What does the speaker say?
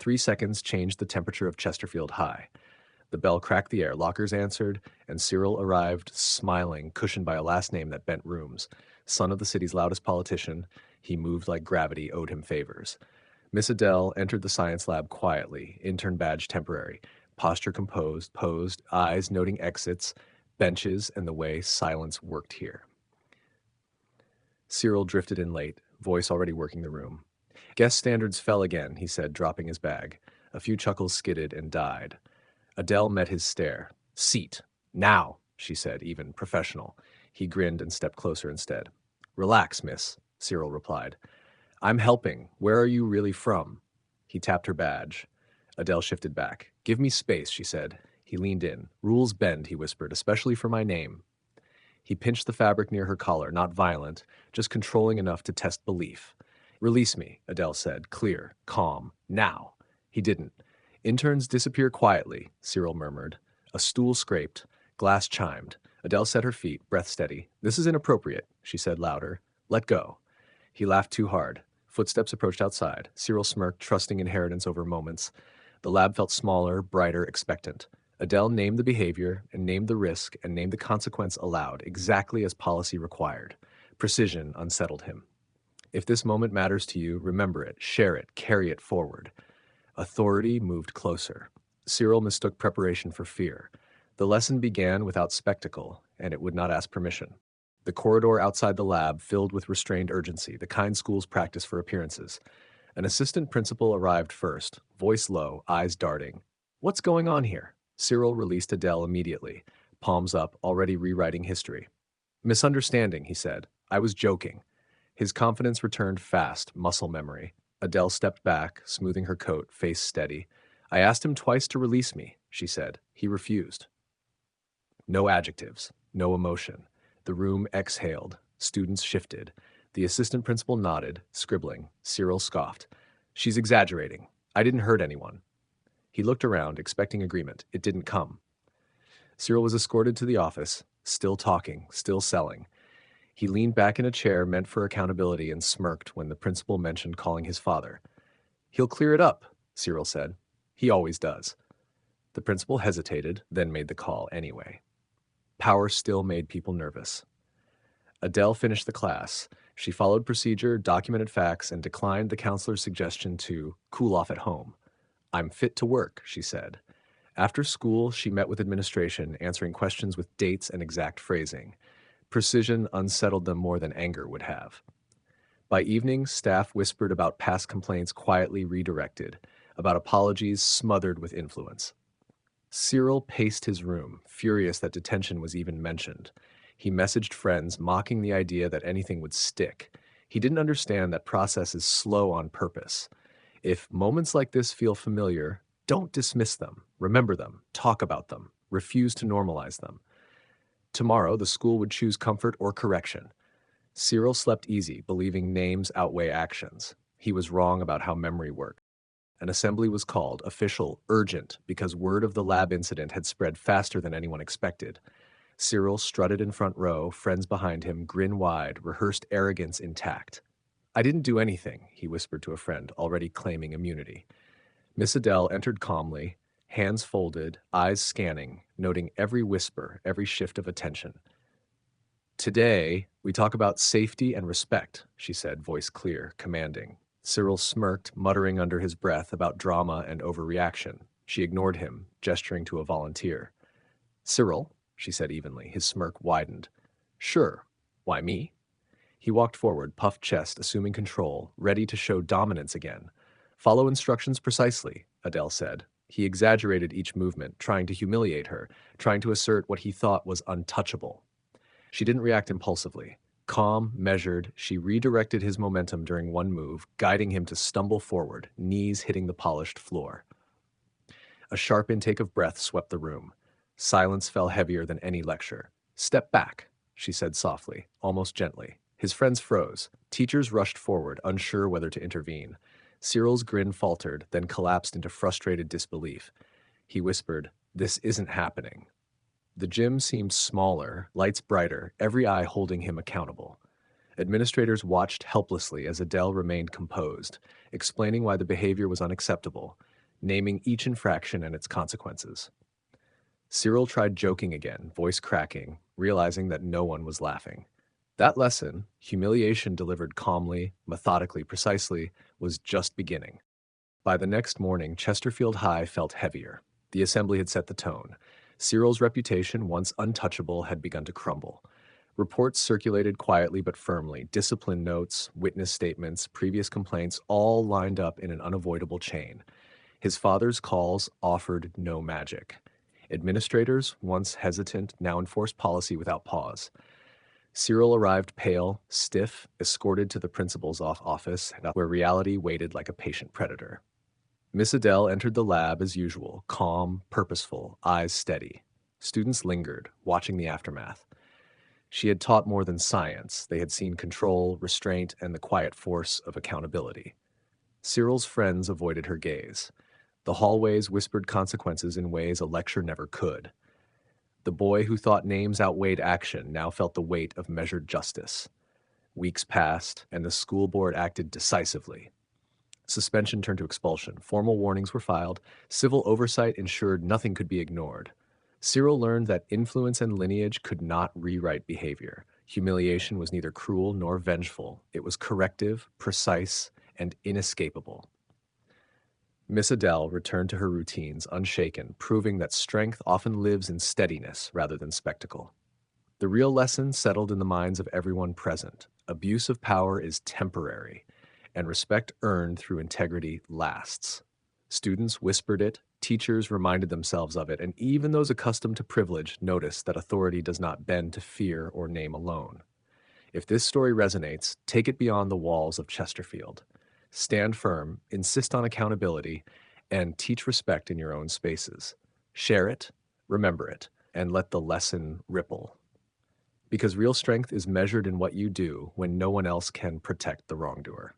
3 seconds changed the temperature of Chesterfield High. The bell cracked the air, lockers answered, and Cyril arrived, smiling, cushioned by a last name that bent rooms. Son of the city's loudest politician, he moved like gravity owed him favors. Miss Adele entered the science lab quietly, intern badge temporary, posture composed, posed, eyes noting exits, benches, and the way silence worked here. Cyril drifted in late, voice already working the room. Guest standards fell again, he said, dropping his bag. A few chuckles skidded and died. Adele met his stare. Seat. Now, she said, even professional. He grinned and stepped closer instead. Relax, miss, Cyril replied. I'm helping. Where are you really from? He tapped her badge. Adele shifted back. Give me space, she said. He leaned in. Rules bend, he whispered, especially for my name. He pinched the fabric near her collar, not violent, just controlling enough to test belief. Release me, Adele said, clear, calm. Now. He didn't. Interns disappear quietly, Cyril murmured. A stool scraped. Glass chimed. Adele set her feet, breath steady. This is inappropriate, she said louder. Let go. He laughed too hard. Footsteps approached outside. Cyril smirked, trusting inheritance over moments. The lab felt smaller, brighter, expectant. Adele named the behavior, and named the risk, and named the consequence aloud, exactly as policy required. Precision unsettled him. If this moment matters to you, remember it, share it, carry it forward. Authority moved closer. Cyril mistook preparation for fear. The lesson began without spectacle, and it would not ask permission. The corridor outside the lab filled with restrained urgency, the kind schools practice for appearances. An assistant principal arrived first, voice low, eyes darting. What's going on here? Cyril released Adele immediately, palms up, already rewriting history. Misunderstanding, he said. I was joking. His confidence returned fast, muscle memory. Adele stepped back, smoothing her coat, face steady. I asked him twice to release me, she said. He refused. No adjectives, no emotion. The room exhaled. Students shifted. The assistant principal nodded, scribbling. Cyril scoffed. She's exaggerating. I didn't hurt anyone. He looked around, expecting agreement. It didn't come. Cyril was escorted to the office, still talking, still selling. He leaned back in a chair meant for accountability and smirked when the principal mentioned calling his father. He'll clear it up, Cyril said. He always does. The principal hesitated, then made the call anyway. Power still made people nervous. Adele finished the class. She followed procedure, documented facts, and declined the counselor's suggestion to cool off at home. I'm fit to work, she said. After school, she met with administration, answering questions with dates and exact phrasing. Precision unsettled them more than anger would have. By evening, staff whispered about past complaints quietly redirected, about apologies smothered with influence. Cyril paced his room, furious that detention was even mentioned. He messaged friends, mocking the idea that anything would stick. He didn't understand that process is slow on purpose. If moments like this feel familiar, don't dismiss them. Remember them. Talk about them. Refuse to normalize them. Tomorrow, the school would choose comfort or correction. Cyril slept easy, believing names outweigh actions. He was wrong about how memory worked. An assembly was called, official, urgent, because word of the lab incident had spread faster than anyone expected. Cyril strutted in front row, friends behind him, grin wide, rehearsed arrogance intact. I didn't do anything, he whispered to a friend, already claiming immunity. Miss Adele entered calmly, hands folded, eyes scanning, noting every whisper, every shift of attention. Today, we talk about safety and respect, she said, voice clear, commanding. Cyril smirked, muttering under his breath about drama and overreaction. She ignored him, gesturing to a volunteer. Cyril, she said evenly, his smirk widened. Sure. Why me? He walked forward, puffed chest, assuming control, ready to show dominance again. Follow instructions precisely, Adele said. He exaggerated each movement, trying to humiliate her, trying to assert what he thought was untouchable. She didn't react impulsively. Calm, measured, she redirected his momentum during one move, guiding him to stumble forward, knees hitting the polished floor. A sharp intake of breath swept the room. Silence fell heavier than any lecture. Step back, she said softly, almost gently. His friends froze. Teachers rushed forward, unsure whether to intervene. Cyril's grin faltered, then collapsed into frustrated disbelief. He whispered, "This isn't happening." The gym seemed smaller, lights brighter, every eye holding him accountable. Administrators watched helplessly as Adele remained composed, explaining why the behavior was unacceptable. naming each infraction and its consequences. Cyril tried joking again, voice cracking, realizing that no one was laughing. That lesson, humiliation delivered calmly, methodically, precisely, was just beginning. By the next morning, Chesterfield High felt heavier. The assembly had set the tone. Cyril's reputation, once untouchable, had begun to crumble. Reports circulated quietly but firmly, discipline notes, witness statements, previous complaints, all lined up in an unavoidable chain. His father's calls offered no magic. Administrators, once hesitant, now enforced policy without pause. Cyril arrived pale, stiff, escorted to the principal's office, where reality waited like a patient predator. Miss Adele entered the lab as usual, calm, purposeful, eyes steady. Students lingered, watching the aftermath. She had taught more than science. They had seen control, restraint, and the quiet force of accountability. Cyril's friends avoided her gaze. The hallways whispered consequences in ways a lecture never could. The boy who thought names outweighed action now felt the weight of measured justice. Weeks passed, and the school board acted decisively. Suspension turned to expulsion. Formal warnings were filed. Civil oversight ensured nothing could be ignored. Cyril learned that influence and lineage could not rewrite behavior. Humiliation was neither cruel nor vengeful. It was corrective, precise, and inescapable. Miss Adele returned to her routines unshaken, proving that strength often lives in steadiness rather than spectacle. The real lesson settled in the minds of everyone present. Abuse of power is temporary, and respect earned through integrity lasts. Students whispered it, teachers reminded themselves of it, and even those accustomed to privilege noticed that authority does not bend to fear or name alone. If this story resonates, take it beyond the walls of Chesterfield. Stand firm, insist on accountability, and teach respect in your own spaces. Share it, remember it, and let the lesson ripple. Because real strength is measured in what you do when no one else can protect the wrongdoer.